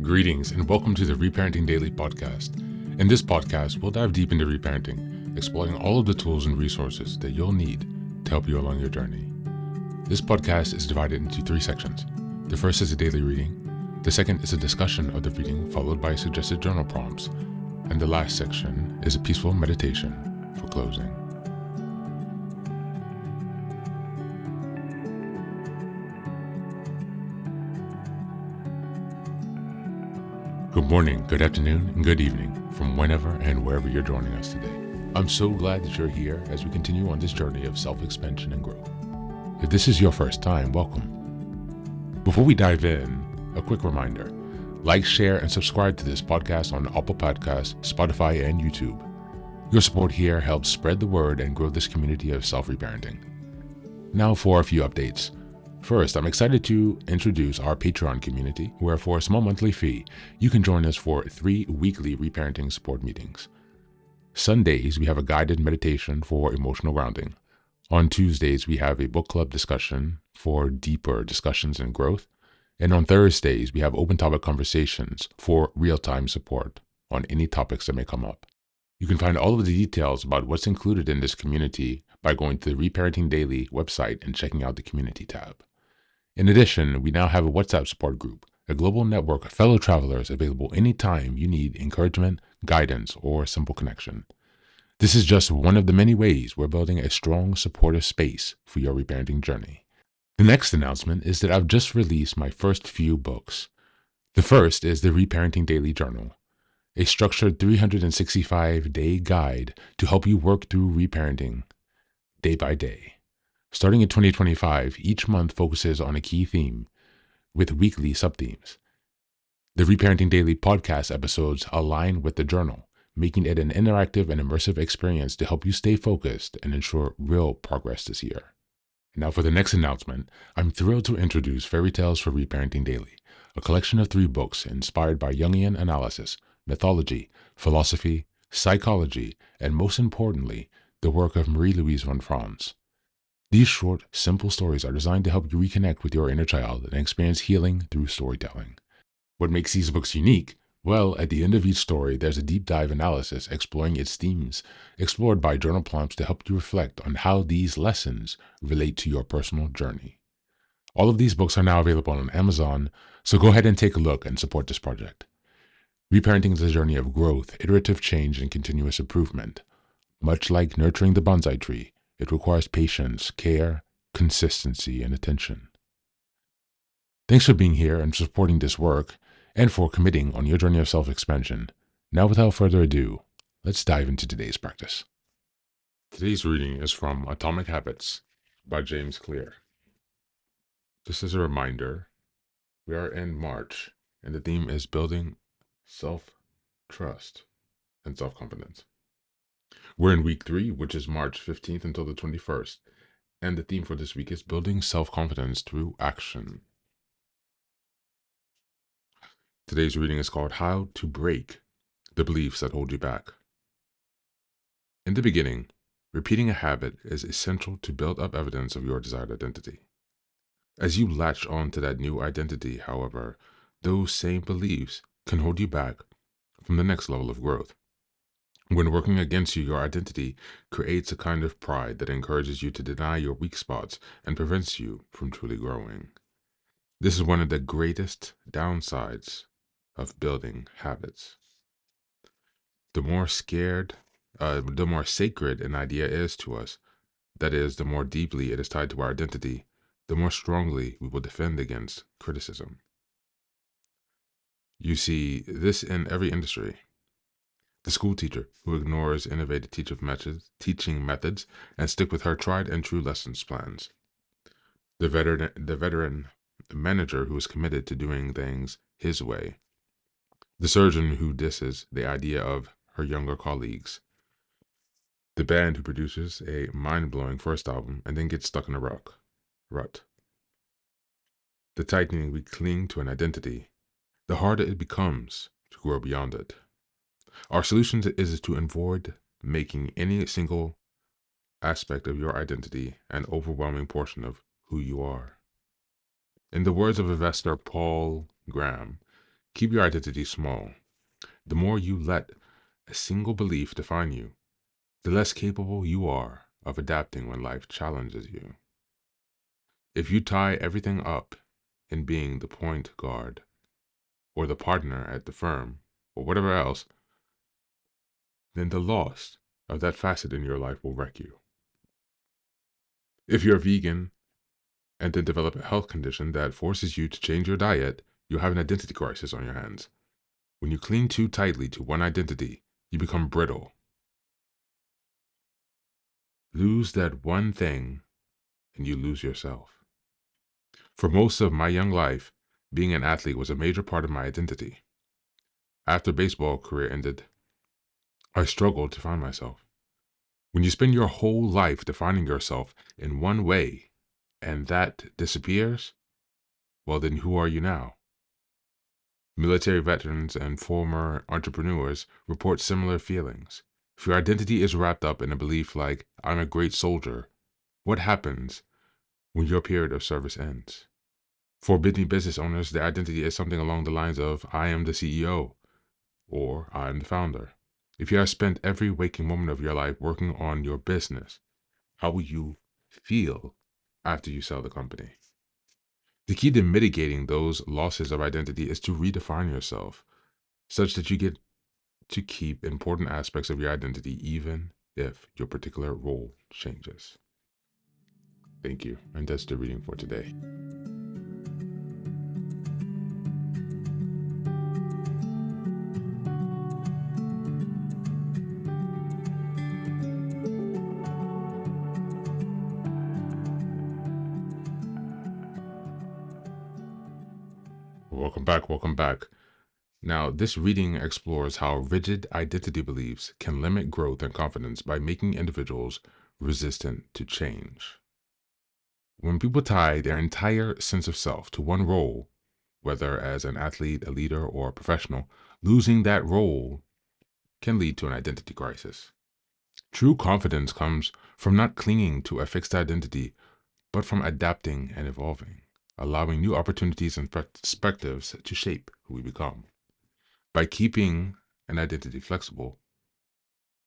Greetings and welcome to the Reparenting Daily podcast. In this podcast, we'll dive deep into reparenting, exploring all of the tools and resources that you'll need to help you along your journey. This podcast is divided into 3 sections. The first is a daily reading. The second is a discussion of the reading followed by suggested journal prompts. And the last section is a peaceful meditation for closing. Good morning, good afternoon, and good evening from whenever and wherever you're joining us today. I'm so glad that you're here as we continue on this journey of self-expansion and growth. If this is your first time, welcome. Before we dive in, a quick reminder. Like, share, and subscribe to this podcast on Apple Podcasts, Spotify, and YouTube. Your support here helps spread the word and grow this community of self-reparenting. Now for a few updates. First, I'm excited to introduce our Patreon community, where for a small monthly fee, you can join us for 3 weekly reparenting support meetings. Sundays, we have a guided meditation for emotional grounding. On Tuesdays, we have a book club discussion for deeper discussions and growth. And on Thursdays, we have open topic conversations for real-time support on any topics that may come up. You can find all of the details about what's included in this community by going to the Reparenting Daily website and checking out the community tab. In addition, we now have a WhatsApp support group, a global network of fellow travelers available anytime you need encouragement, guidance, or a simple connection. This is just one of the many ways we're building a strong, supportive space for your reparenting journey. The next announcement is that I've just released my first few books. The first is the Reparenting Daily Journal, a structured 365-day guide to help you work through reparenting day by day. Starting in 2025, each month focuses on a key theme with weekly sub-themes. The Reparenting Daily podcast episodes align with the journal, making it an interactive and immersive experience to help you stay focused and ensure real progress this year. Now for the next announcement, I'm thrilled to introduce Fairy Tales for Reparenting Daily, a collection of 3 books inspired by Jungian analysis, mythology, philosophy, psychology, and most importantly, the work of Marie-Louise von Franz. These short, simple stories are designed to help you reconnect with your inner child and experience healing through storytelling. What makes these books unique? Well, at the end of each story, there's a deep dive analysis exploring its themes, explored by journal prompts to help you reflect on how these lessons relate to your personal journey. All of these books are now available on Amazon, so go ahead and take a look and support this project. Reparenting is a journey of growth, iterative change, and continuous improvement. Much like nurturing the bonsai tree, it requires patience, care, consistency, and attention. Thanks for being here and supporting this work, and for committing on your journey of self-expansion. Now, without further ado, let's dive into today's practice. Today's reading is from Atomic Habits by James Clear. Just as a reminder, we are in March, and the theme is building self-trust and self-confidence. We're in week 3, which is March 15th until the 21st, and the theme for this week is building self-confidence through action. Today's reading is called How to Break the Beliefs That Hold You Back. In the beginning, repeating a habit is essential to build up evidence of your desired identity. As you latch on to that new identity, however, those same beliefs can hold you back from the next level of growth. When working against you, your identity creates a kind of pride that encourages you to deny your weak spots and prevents you from truly growing. This is one of the greatest downsides of building habits. The more sacred an idea is to us, that is, the more deeply it is tied to our identity, the more strongly we will defend against criticism. You see this in every industry. The school teacher who ignores innovative teaching methods and stick with her tried and true lessons plans. The veteran manager who is committed to doing things his way. The surgeon who disses the idea of her younger colleagues. The band who produces a mind-blowing first album and then gets stuck in a rut. The tightening we cling to an identity, the harder it becomes to grow beyond it. Our solution is to avoid making any single aspect of your identity an overwhelming portion of who you are. In the words of investor Paul Graham, Keep your identity small. The more you let a single belief define you, the less capable you are of adapting when life challenges you. If you tie everything up in being the point guard or the partner at the firm or whatever else, then the loss of that facet in your life will wreck you. If you're a vegan and then develop a health condition that forces you to change your diet, you'll have an identity crisis on your hands. When you cling too tightly to one identity, you become brittle. Lose that one thing and you lose yourself. For most of my young life, being an athlete was a major part of my identity. After baseball career ended, I struggled to find myself. When you spend your whole life defining yourself in one way and that disappears, well, then who are you now? Military veterans and former entrepreneurs report similar feelings. If your identity is wrapped up in a belief like, I'm a great soldier, what happens when your period of service ends? For many business owners, their identity is something along the lines of, I am the CEO or I am the founder. If you have spent every waking moment of your life working on your business, how will you feel after you sell the company? The key to mitigating those losses of identity is to redefine yourself such that you get to keep important aspects of your identity even if your particular role changes. Thank you, and that's the reading for today. Welcome back, welcome back. Now, this reading explores how rigid identity beliefs can limit growth and confidence by making individuals resistant to change. When people tie their entire sense of self to one role, whether as an athlete, a leader, or a professional, losing that role can lead to an identity crisis. True confidence comes from not clinging to a fixed identity, but from adapting and evolving, allowing new opportunities and perspectives to shape who we become. By keeping an identity flexible,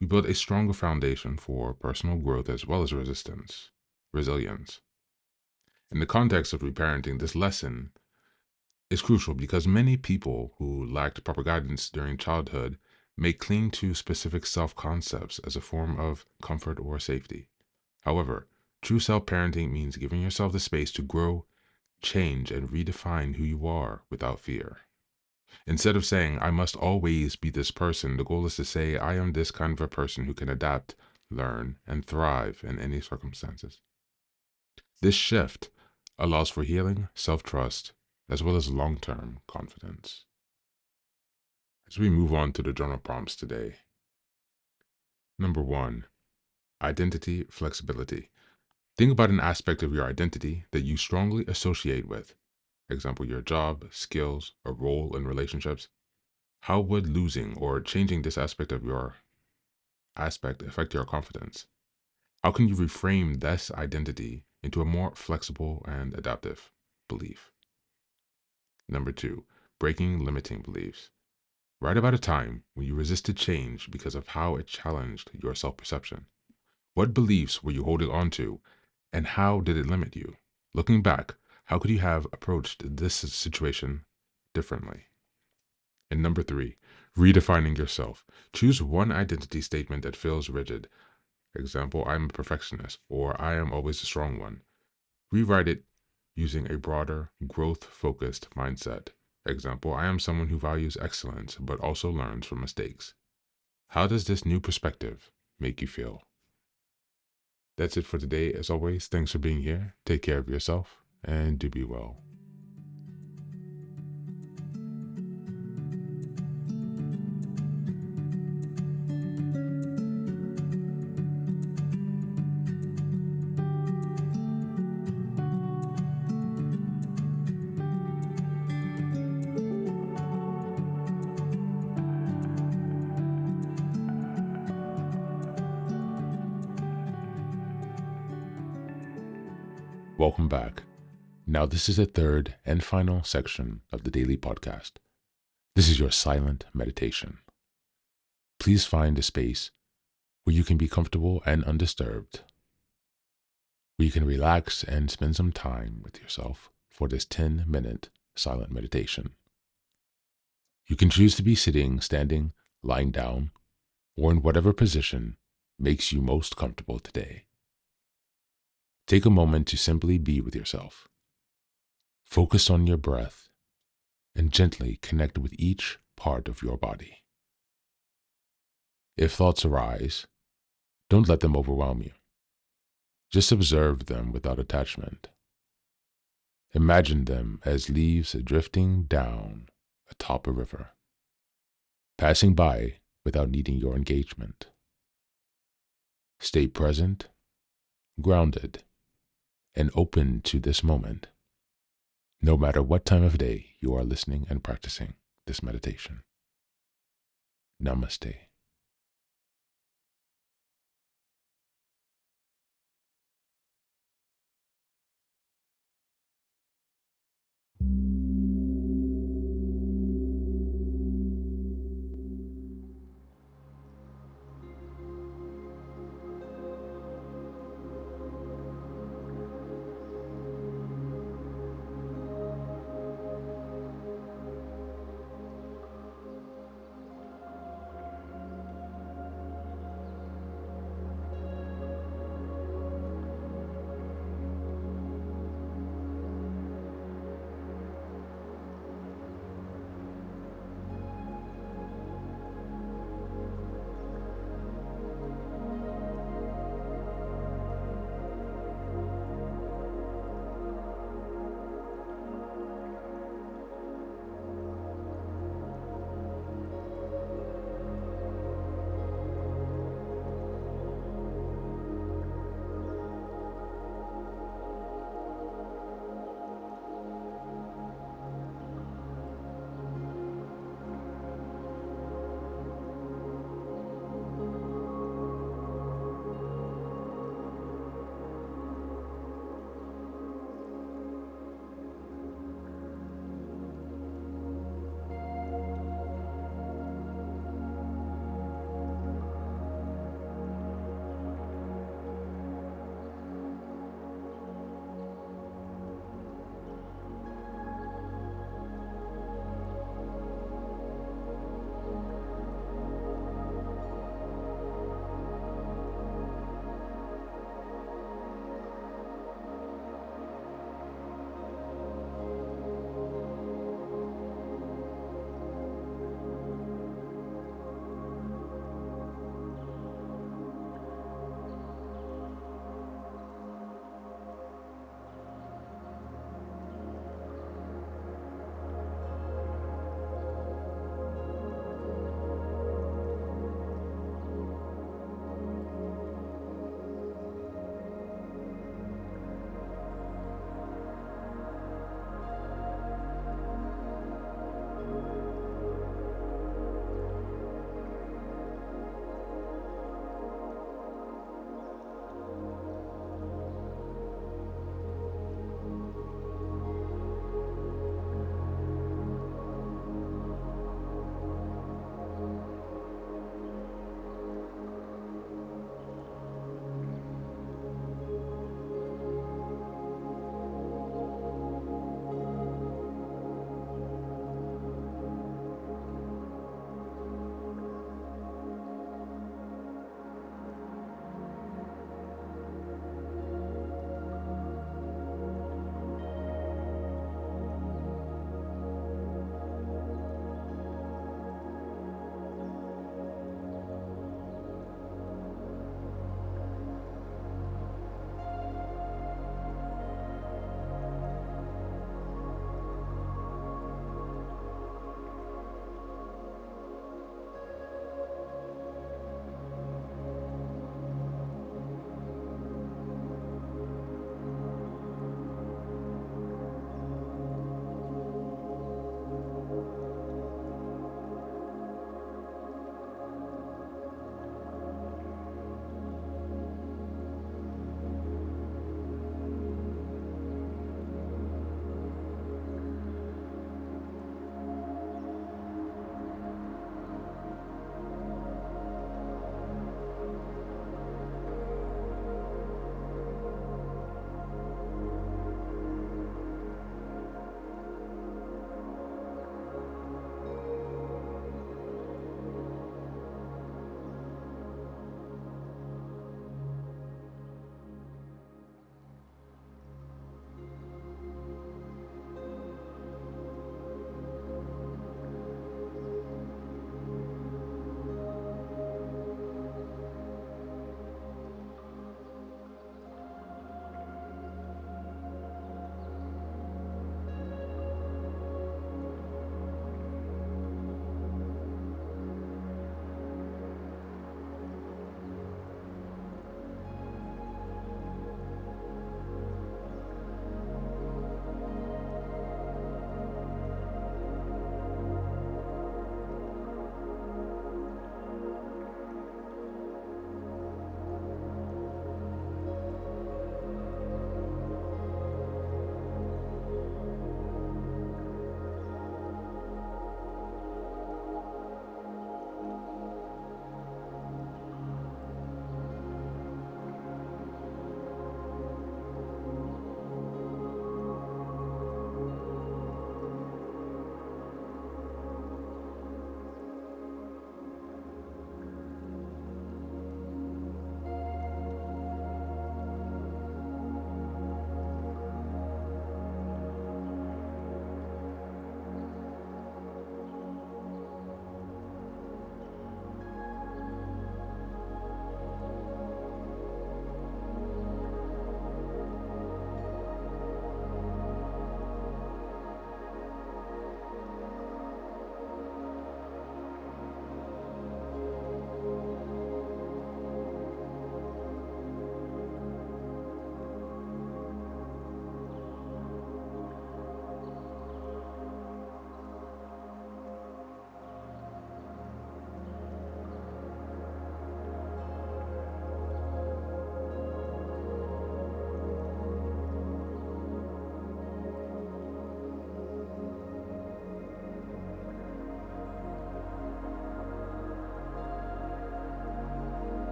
we build a stronger foundation for personal growth as well as resilience. In the context of reparenting, this lesson is crucial because many people who lacked proper guidance during childhood may cling to specific self-concepts as a form of comfort or safety. However, true self-parenting means giving yourself the space to grow, change, and redefine who you are without fear. Instead of saying, I must always be this person, the goal is to say, I am this kind of a person who can adapt, learn, and thrive in any circumstances. This shift allows for healing, self-trust, as well as long-term confidence. As we move on to the journal prompts today. Number 1, identity flexibility. Think about an aspect of your identity that you strongly associate with. Example, your job, skills, a role in relationships. How would losing or changing this aspect of your affect your confidence? How can you reframe this identity into a more flexible and adaptive belief? Number 2, breaking limiting beliefs. Write about a time when you resisted change because of how it challenged your self-perception. What beliefs were you holding on to, and how did it limit you? Looking back, how could you have approached this situation differently? And number 3, redefining yourself. Choose one identity statement that feels rigid. Example, I'm a perfectionist, or I am always a strong one. Rewrite it using a broader, growth-focused mindset. Example, I am someone who values excellence, but also learns from mistakes. How does this new perspective make you feel? That's it for today. As always, thanks for being here. Take care of yourself, and do be well. Welcome back. Now, this is the third and final section of the daily podcast. This is your silent meditation. Please find a space where you can be comfortable and undisturbed, where you can relax and spend some time with yourself for this 10-minute silent meditation. You can choose to be sitting, standing, lying down, or in whatever position makes you most comfortable today. Take a moment to simply be with yourself. Focus on your breath and gently connect with each part of your body. If thoughts arise, don't let them overwhelm you. Just observe them without attachment. Imagine them as leaves drifting down atop a river, passing by without needing your engagement. Stay present, grounded, and open to this moment, no matter what time of day you are listening and practicing this meditation. Namaste.